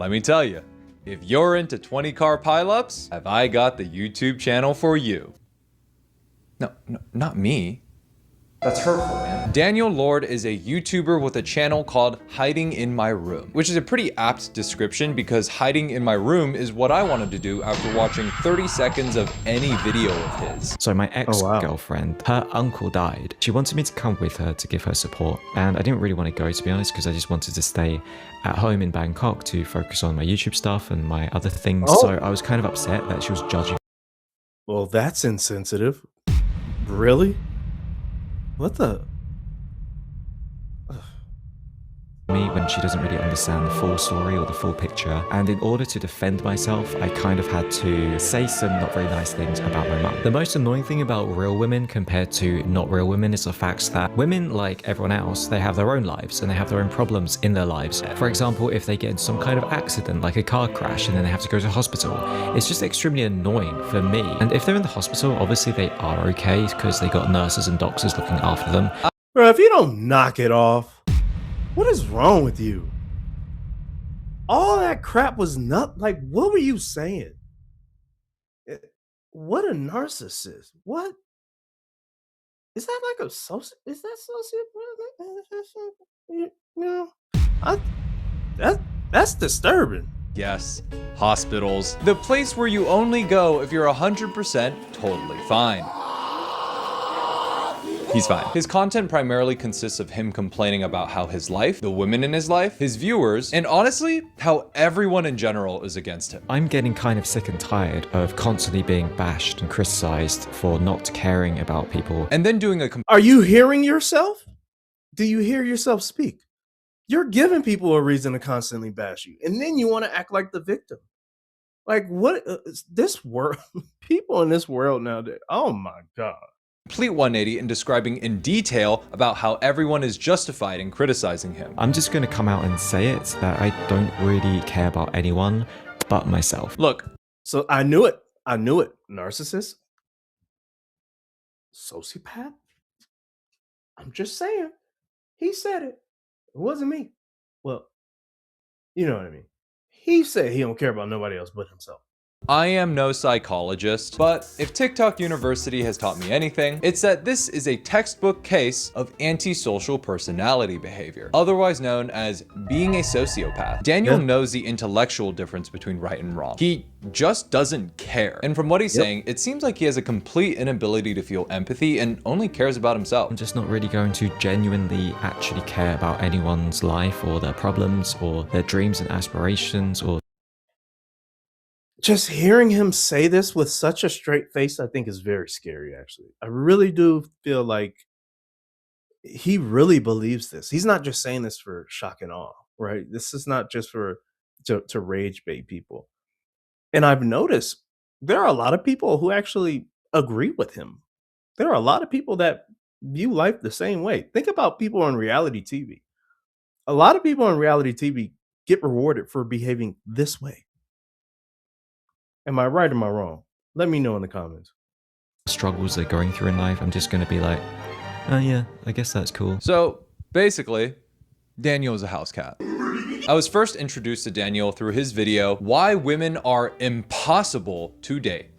Let me tell you, if you're into 20-car pileups, have I got the YouTube channel for you. No, not me. That's hurtful, man. Daniel Lord is a YouTuber with a channel called Hiding in My Room, which is a pretty apt description because hiding in my room is what I wanted to do after watching 30 seconds of any video of his. So my ex-girlfriend, her uncle died. She wanted me to come with her to give her support. And I didn't really want to go, to be honest, because I just wanted to stay at home in Bangkok to focus on my YouTube stuff and my other things. So I was kind of upset that she was judging. Well, that's insensitive. Really? What the? Me when she doesn't really understand the full story or the full picture, and in order to defend myself I kind of had to say some not very nice things about my mum. The most annoying thing about real women compared to not real women is the fact that women, like everyone else, they have their own lives and they have their own problems in their lives. For example, if they get in some kind of accident like a car crash and then they have to go to hospital, it's just extremely annoying for me. And if they're in the hospital, obviously they are okay because they got nurses and doctors looking after them. Bro, if you don't knock it off, what is wrong with you? All that crap was not like, what were you saying? What a narcissist. What? Is that like a social? Is that sociopath? No, that's disturbing. Yes, hospitals. The place where you only go if you're 100% totally fine. He's fine. His content primarily consists of him complaining about how his life, the women in his life, his viewers, and honestly, how everyone in general is against him. I'm getting kind of sick and tired of constantly being bashed and criticized for not caring about people. And then doing a Are you hearing yourself? Do you hear yourself speak? You're giving people a reason to constantly bash you, and then you want to act like the victim. Like, what is this world? People in this world nowadays. Oh my God. complete 180 and describing in detail about how everyone is justified in criticizing him. I'm just going to come out and say it, that I don't really care about anyone but myself. Look. So I knew it. I knew it. Narcissist? Sociopath? I'm just saying. He said it. It wasn't me. Well, you know what I mean. He said he don't care about nobody else but himself. I am no psychologist, but if TikTok University has taught me anything, it's that this is a textbook case of antisocial personality behavior, otherwise known as being a sociopath. Daniel knows the intellectual difference between right and wrong. He just doesn't care. And from what he's saying, it seems like he has a complete inability to feel empathy and only cares about himself. I'm just not really going to genuinely actually care about anyone's life or their problems or their dreams and aspirations or just hearing him say this with such a straight face, I think is very scary, actually. I really do feel like he really believes this. He's not just saying this for shock and awe, right? This is not just for to rage bait people. And I've noticed there are a lot of people who actually agree with him. There are a lot of people that view life the same way. Think about people on reality TV. A lot of people on reality TV get rewarded for behaving this way. Am I right or am I wrong? Let me know in the comments. struggles they're going through in life. I'm just going to be like, oh yeah, I guess that's cool. So basically, Daniel is a house cat. I was first introduced to Daniel through his video, Why Women Are Impossible to Date.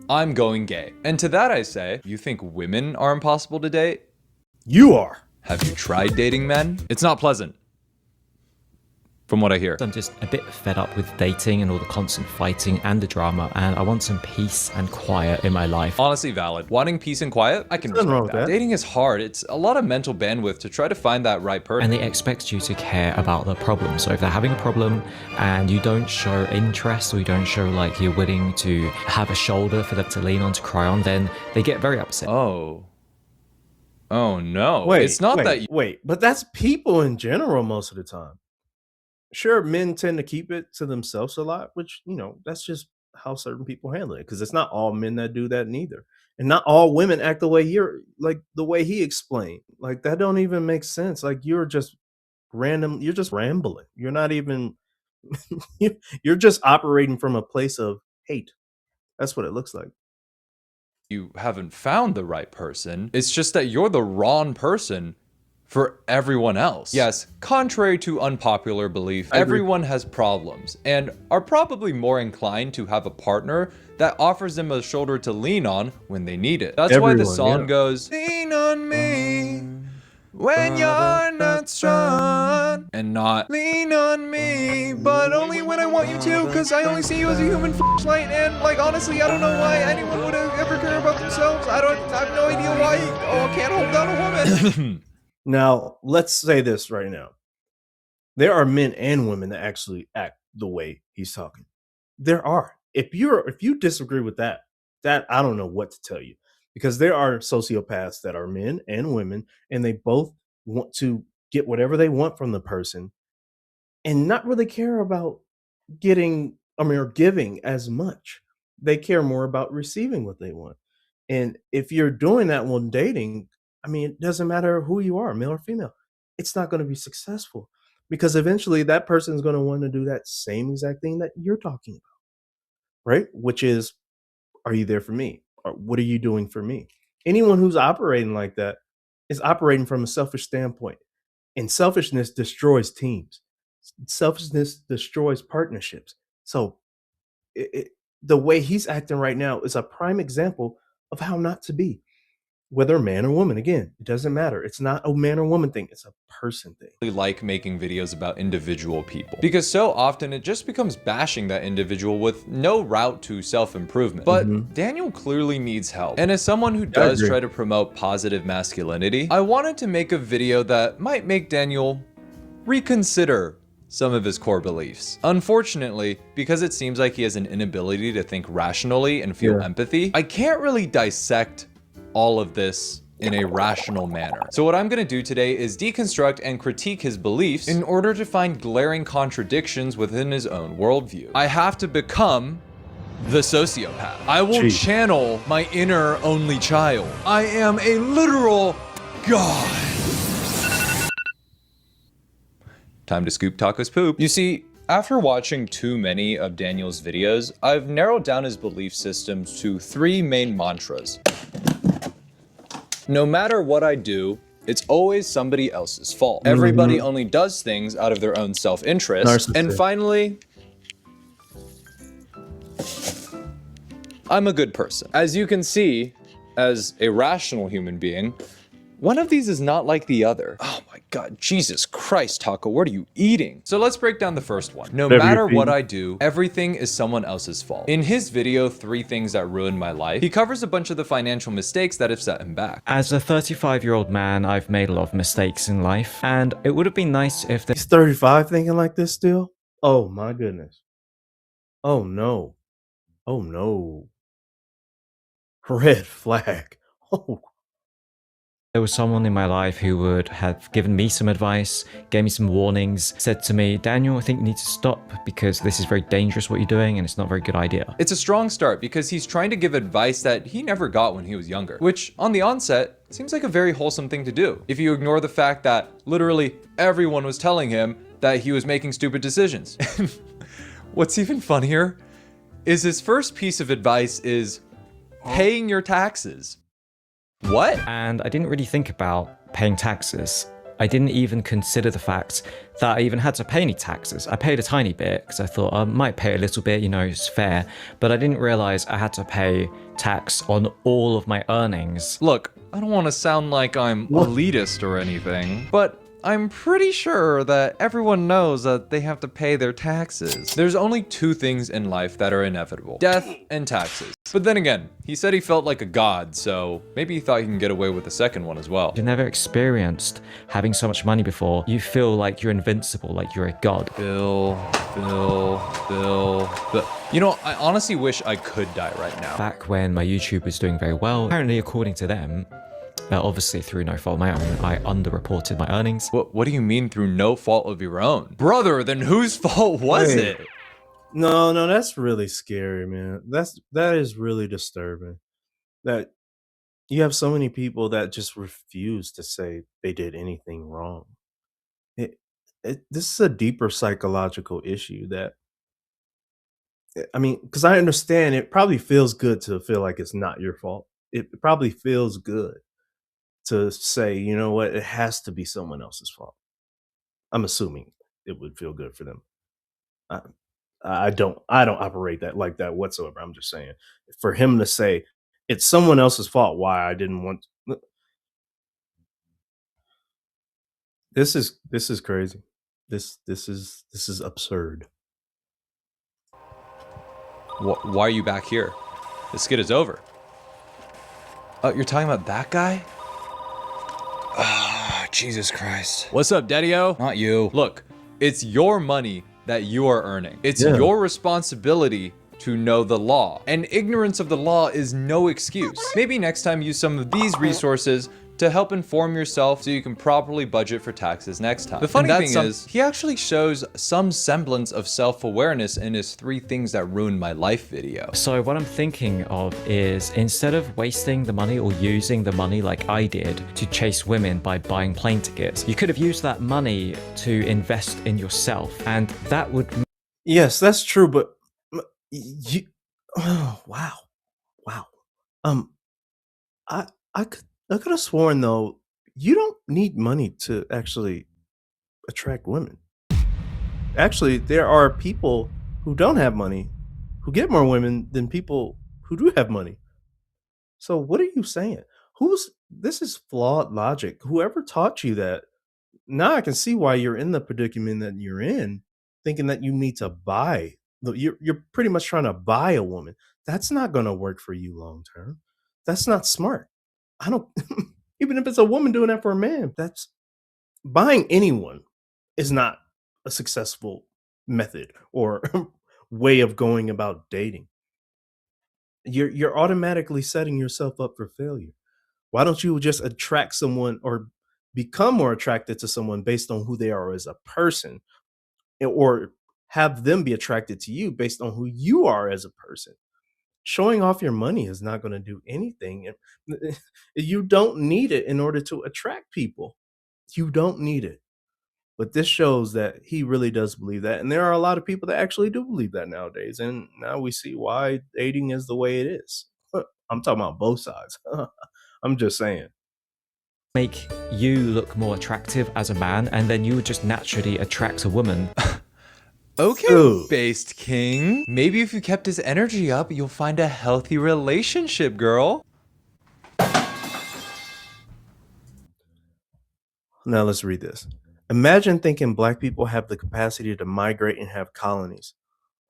I'm going gay. And to that I say, you think women are impossible to date? You are. Have you tried dating men? It's not pleasant. From what I hear. I'm just a bit fed up with dating and all the constant fighting and the drama, and I want some peace and quiet in my life. Honestly valid. Wanting peace and quiet, I can respect that. Dating is hard. It's a lot of mental bandwidth to try to find that right person. And they expect you to care about the problem. So if they're having a problem and you don't show interest or you don't show like you're willing to have a shoulder for them to lean on, to cry on, then they get very upset. Oh no. Wait, it's not that. Wait, but that's people in general most of the time. Sure, men tend to keep it to themselves a lot, which, you know, that's just how certain people handle it. Because it's not all men that do that neither. And not all women act the way the way he explained. Like, that don't even make sense. Like, you're just rambling. You're not even, you're just operating from a place of hate. That's what it looks like. You haven't found the right person. It's just that you're the wrong person for everyone else. Yes, contrary to unpopular belief, everyone has problems and are probably more inclined to have a partner that offers them a shoulder to lean on when they need it. That's why the song goes, lean on me when you're not strong, and not lean on me, but only when I want you to, because I only see you as a human flashlight, and like honestly, I don't know why anyone would ever care about themselves. I have no idea why. Oh, I can't hold down a woman. Now, let's say this right now. There are men and women that actually act the way he's talking. There are. If you disagree with that I don't know what to tell you, because there are sociopaths that are men and women, and they both want to get whatever they want from the person and not really care about or giving as much. They care more about receiving what they want. And if you're doing that when dating, I mean, it doesn't matter who you are, male or female, it's not going to be successful, because eventually that person is going to want to do that same exact thing that you're talking about, right? Which is, are you there for me? Or what are you doing for me? Anyone who's operating like that is operating from a selfish standpoint. And selfishness destroys teams. Selfishness destroys partnerships. So the way he's acting right now is a prime example of how not to be. Whether man or woman, again, it doesn't matter. It's not a man or woman thing. It's a person thing. I like making videos about individual people, because so often it just becomes bashing that individual with no route to self-improvement. But Daniel clearly needs help. And as someone who does try to promote positive masculinity, I wanted to make a video that might make Daniel reconsider some of his core beliefs. Unfortunately, because it seems like he has an inability to think rationally and feel empathy, I can't really dissect all of this in a rational manner. So what I'm gonna do today is deconstruct and critique his beliefs in order to find glaring contradictions within his own worldview. I have to become the sociopath. I will channel my inner only child. I am a literal god. Time to scoop Taco's poop. You see, after watching too many of Daniel's videos, I've narrowed down his belief systems to 3 main mantras. No matter what I do, it's always somebody else's fault. Everybody only does things out of their own self-interest. And finally, I'm a good person. As you can see, as a rational human being, one of these is not like the other. Oh my God, Jesus Christ, Taco, what are you eating? So let's break down the first one. No matter what I do, everything is someone else's fault. In his video, 3 Things That Ruined My Life, he covers a bunch of the financial mistakes that have set him back. As a 35-year-old man, I've made a lot of mistakes in life, and it would have been nice if He's 35 thinking like this still? Oh my goodness. Oh no. Oh no. Red flag. Oh. there was someone in my life who would have given me some advice, gave me some warnings, said to me, Daniel, I think you need to stop because this is very dangerous what you're doing and it's not a very good idea. It's a strong start because he's trying to give advice that he never got when he was younger, which on the onset seems like a very wholesome thing to do. If you ignore the fact that literally everyone was telling him that he was making stupid decisions. What's even funnier is his first piece of advice is paying your taxes. What? And I didn't really think about paying taxes. I didn't even consider the fact that I even had to pay any taxes. I paid a tiny bit because I thought I might pay a little bit, you know, it's fair. But I didn't realize I had to pay tax on all of my earnings. Look, I don't want to sound like I'm elitist or anything, but I'm pretty sure that everyone knows that they have to pay their taxes. There's only two things in life that are inevitable: death and taxes. But then again, he said he felt like a god, so maybe he thought he can get away with the second one as well. You've never experienced having so much money before. You feel like you're invincible, like you're a god. Bill. You know, I honestly wish I could die right now. Back when my YouTube was doing very well, apparently according to them, obviously through no fault of my own, I underreported my earnings. What do you mean through no fault of your own? Brother, then whose fault was it? No, that's really scary, man. That is really disturbing. That you have so many people that just refuse to say they did anything wrong. This is a deeper psychological issue that, I mean, because I understand it probably feels good to feel like it's not your fault. It probably feels good to say, you know what, it has to be someone else's fault. I'm assuming it would feel good for them. I, I don't operate that like that whatsoever. I'm just saying, for him to say it's someone else's fault why I didn't want this is crazy. This is absurd. Why are you back here? The skit is over. Oh, you're talking about that guy? Ah, Jesus Christ. What's up, Daddy-O? Not you. Look, it's your money that you are earning. It's Yeah. your responsibility to know the law. And ignorance of the law is no excuse. Maybe next time use some of these resources to help inform yourself so you can properly budget for taxes next time. The funny thing is, he actually shows some semblance of self-awareness in his 3 things that ruined my life video. So what I'm thinking of is, instead of wasting the money or using the money like I did to chase women by buying plane tickets, you could have used that money to invest in yourself, and that would... Yes, that's true, but you oh, wow. Um, I I could have sworn though, you don't need money to actually attract women. Actually, there are people who don't have money who get more women than people who do have money. So what are you saying? Who's this is flawed logic. Whoever taught you that, now I can see why you're in the predicament that you're in, thinking that you need to buy. You're pretty much trying to buy a woman. That's not going to work for you long term. That's not smart. I don't even if it's a woman doing that for a man, that's buying anyone is not a successful method or way of going about dating. You're automatically setting yourself up for failure. Why don't you just attract someone or become more attracted to someone based on who they are as a person, or have them be attracted to you based on who you are as a person? Showing off your money is not going to do anything. You don't need it in order to attract people. You don't need it. But this shows that he really does believe that. And there are a lot of people that actually do believe that nowadays. And now we see why dating is the way it is. I'm talking about both sides. I'm just saying. make you look more attractive as a man, and then you would just naturally attract a woman. Okay, Ooh. based king. Maybe if you kept his energy up, you'll find a healthy relationship, girl. Now let's read this. Imagine thinking black people have the capacity to migrate and have colonies.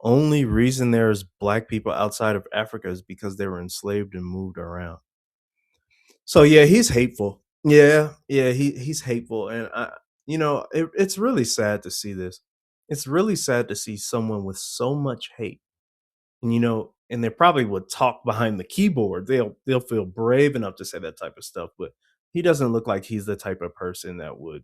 Only reason there's black people outside of Africa is because they were enslaved and moved around. So yeah, he's hateful. Yeah, he's hateful, and it's really sad to see this. It's really sad to see someone with so much hate, and and they probably would talk behind the keyboard. They'll feel brave enough to say that type of stuff, but he doesn't look like he's the type of person that would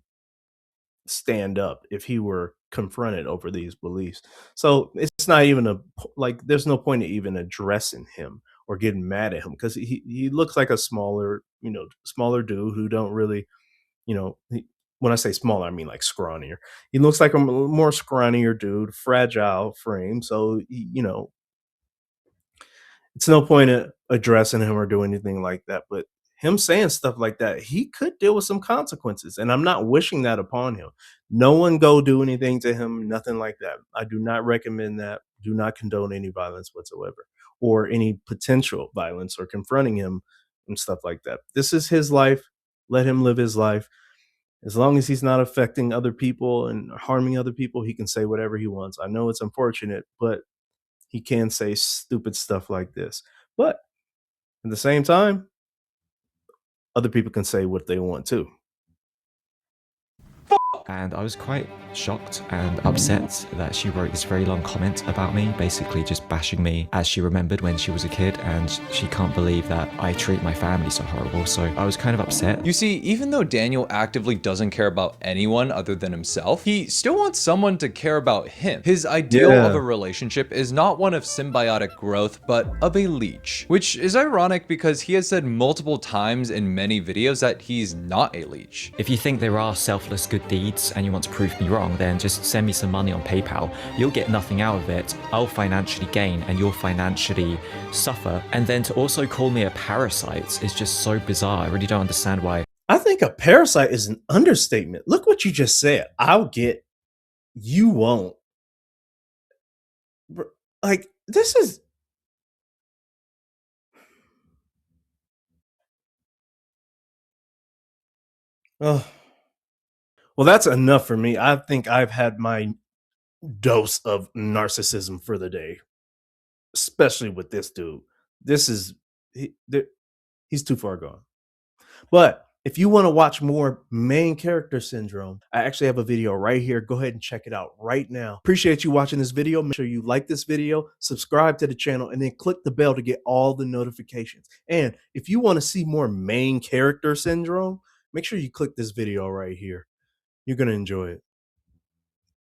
stand up if he were confronted over these beliefs. So it's not even like there's no point in even addressing him or getting mad at him, because he looks like a smaller dude who don't really, when I say smaller, I mean like scrawnier. He looks like a more scrawnier dude, fragile frame. So it's no point in addressing him or doing anything like that. But him saying stuff like that, he could deal with some consequences. And I'm not wishing that upon him. No one go do anything to him, nothing like that. I do not recommend that. Do not condone any violence whatsoever, or any potential violence, or confronting him and stuff like that. This is his life. Let him live his life. As long as he's not affecting other people and harming other people, he can say whatever he wants. I know it's unfortunate, but he can say stupid stuff like this. But at the same time, other people can say what they want too. And I was quite shocked and upset that she wrote this very long comment about me, basically just bashing me as she remembered when she was a kid, and she can't believe that I treat my family so horrible. So I was kind of upset. You see, even though Daniel actively doesn't care about anyone other than himself, he still wants someone to care about him. His ideal of a relationship is not one of symbiotic growth, but of a leech, which is ironic because he has said multiple times in many videos that he's not a leech. If you think there are selfless good deeds and you want to prove me wrong, then just send me some money on PayPal. You'll get nothing out of it. I'll financially gain and you'll financially suffer. And then to also call me a parasite is just so bizarre. I really don't understand why. think a parasite is an understatement. Look what you just said. I'll get, you won't. Like, this is. Oh, well, that's enough for me. I think I've had my dose of narcissism for the day, especially with this dude. This is he's too far gone. But if you want to watch more main character syndrome, I actually have a video right here. Go ahead and check it out right now. Appreciate you watching this video. Make sure you like this video, subscribe to the channel, and then click the bell to get all the notifications. And if you want to see more main character syndrome, make sure you click this video right here. You're going to enjoy it.